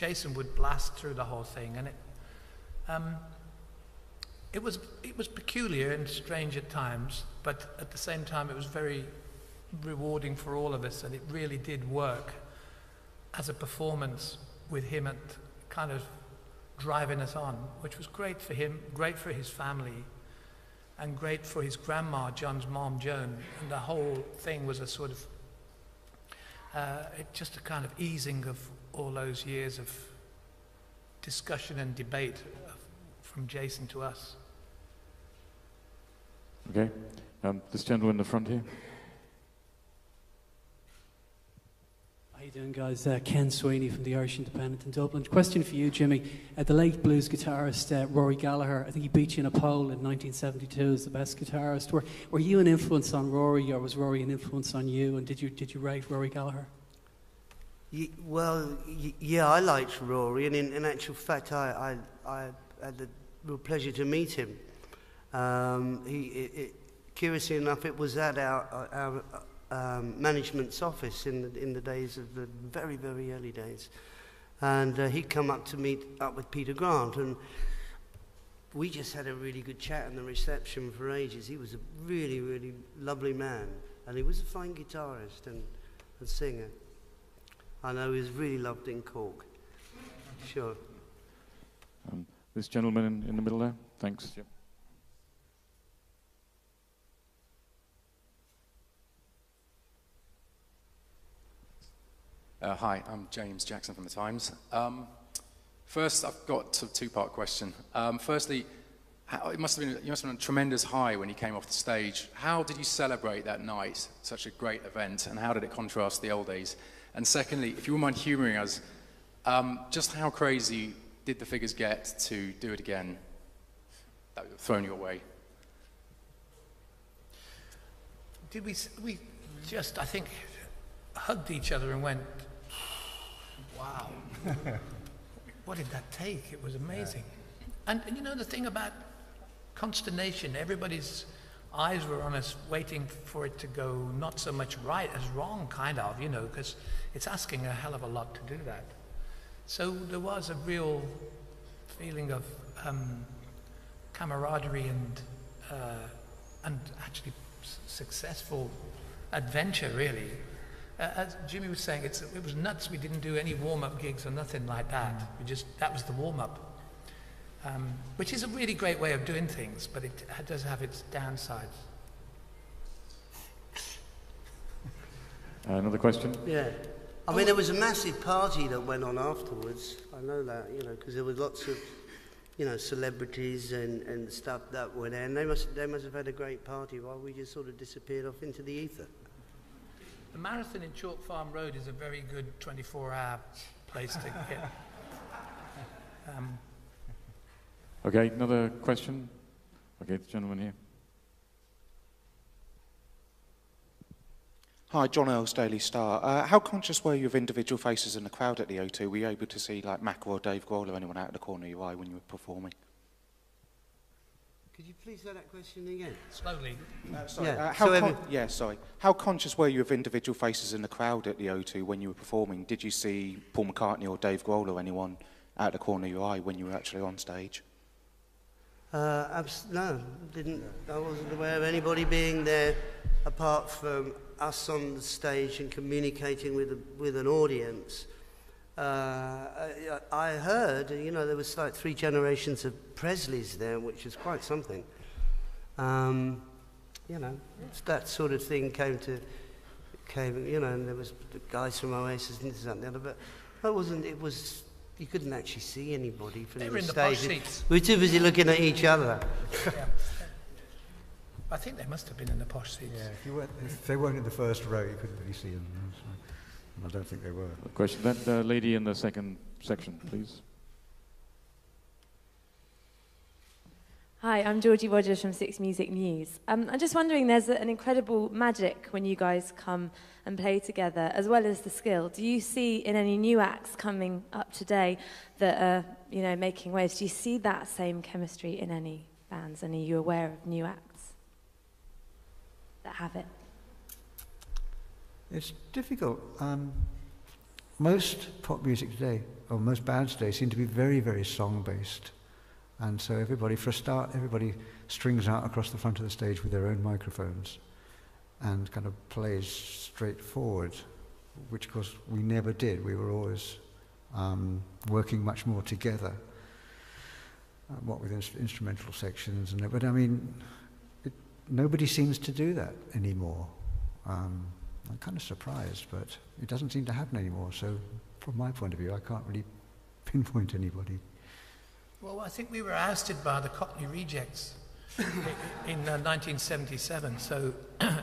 Jason would blast through the whole thing, and it was peculiar and strange at times, but at the same time it was very rewarding for all of us, and it really did work as a performance with him at kind of driving us on, which was great for him, great for his family, and great for his grandma, John's mom, Joan. And the whole thing was a sort of, just a kind of easing of all those years of discussion and debate from Jason to us. Okay, this gentleman in the front here. How you doing, guys? Ken Sweeney from the Irish Independent in Dublin. Question for you, Jimmy. The late blues guitarist Rory Gallagher, I think he beat you in a poll in 1972 as the best guitarist. Were you an influence on Rory, or was Rory an influence on you? And did you rate Rory Gallagher? Yeah, I liked Rory, and in actual fact, I had the real pleasure to meet him. Curiously enough, it was at our management's office in the days of the very, very early days. And he'd come up to meet up with Peter Grant, and we just had a really good chat in the reception for ages. He was a really, really lovely man, and he was a fine guitarist and singer. I know he was really loved in Cork. Sure. This gentleman in the middle there. Thanks. Yep. Hi, I'm James Jackson from The Times. First, I've got a two-part question. Firstly, you must have been a tremendous high when you came off the stage. How did you celebrate that night, such a great event, and how did it contrast the old days? And secondly, if you wouldn't mind humouring us, just how crazy did the figures get to do it again? That was thrown your way. Did we just, I think, hugged each other and went, wow, what did that take? It was amazing. Yeah. And you know the thing about consternation, everybody's eyes were on us waiting for it to go not so much right as wrong, kind of, you know, because it's asking a hell of a lot to do that. So there was a real feeling of camaraderie and actually successful adventure, really. As Jimmy was saying, it was nuts. We didn't do any warm-up gigs or nothing like that. That was the warm-up, which is a really great way of doing things, but it does have its downsides. Another question? Yeah. I mean, there was a massive party that went on afterwards. I know that, you know, because there was lots of, you know, celebrities and stuff that were there, and they must have had a great party while we just sort of disappeared off into the ether. The marathon in Chalk Farm Road is a very good 24-hour place to get. Okay, another question? Okay, the gentleman here. Hi, John Earls, Daily Star. How conscious were you of individual faces in the crowd at the O2? Were you able to see like Mac or Dave Grohl or anyone out of the corner of your eye when you were performing? Could you please say that question again? Slowly. Sorry. How conscious were you of individual faces in the crowd at the O2 when you were performing? Did you see Paul McCartney or Dave Grohl or anyone out of the corner of your eye when you were actually on stage? No, didn't. I wasn't aware of anybody being there apart from us on the stage and communicating with an audience. I heard, you know, there was like 3 generations of Presleys there, which is quite something. You know, that sort of thing came, you know, and there was the guys from Oasis and this and the other, but you couldn't actually see anybody from the stage. Posh seats. We were too busy looking at each other. Yeah. I think they must have been in the posh seats. Yeah, if they weren't in the first row, you couldn't really see them. So I don't think they were. A question. That lady in the second section, please. Hi, I'm Georgie Rogers from Six Music News. I'm just wondering, there's an incredible magic when you guys come and play together, as well as the skill. Do you see in any new acts coming up today that are, you know, making waves, do you see that same chemistry in any bands? And are you aware of new acts that have it? It's difficult. most pop music today, or most bands today, seem to be very, very song-based. And so everybody, for a start, everybody strings out across the front of the stage with their own microphones and kind of plays straight forward, which of course we never did. We were always working much more together, what with instrumental sections. But I mean, nobody seems to do that anymore. I'm kind of surprised, but it doesn't seem to happen anymore. So from my point of view, I can't really pinpoint anybody. Well, I think we were ousted by the Cockney Rejects in 1977, so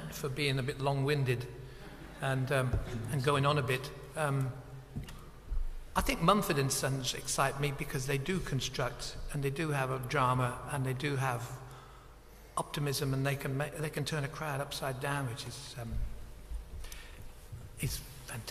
for being a bit long-winded and going on a bit. I think Mumford & Sons excite me because they do construct, and they do have a drama, and they do have optimism, and they can turn a crowd upside down, which is fantastic.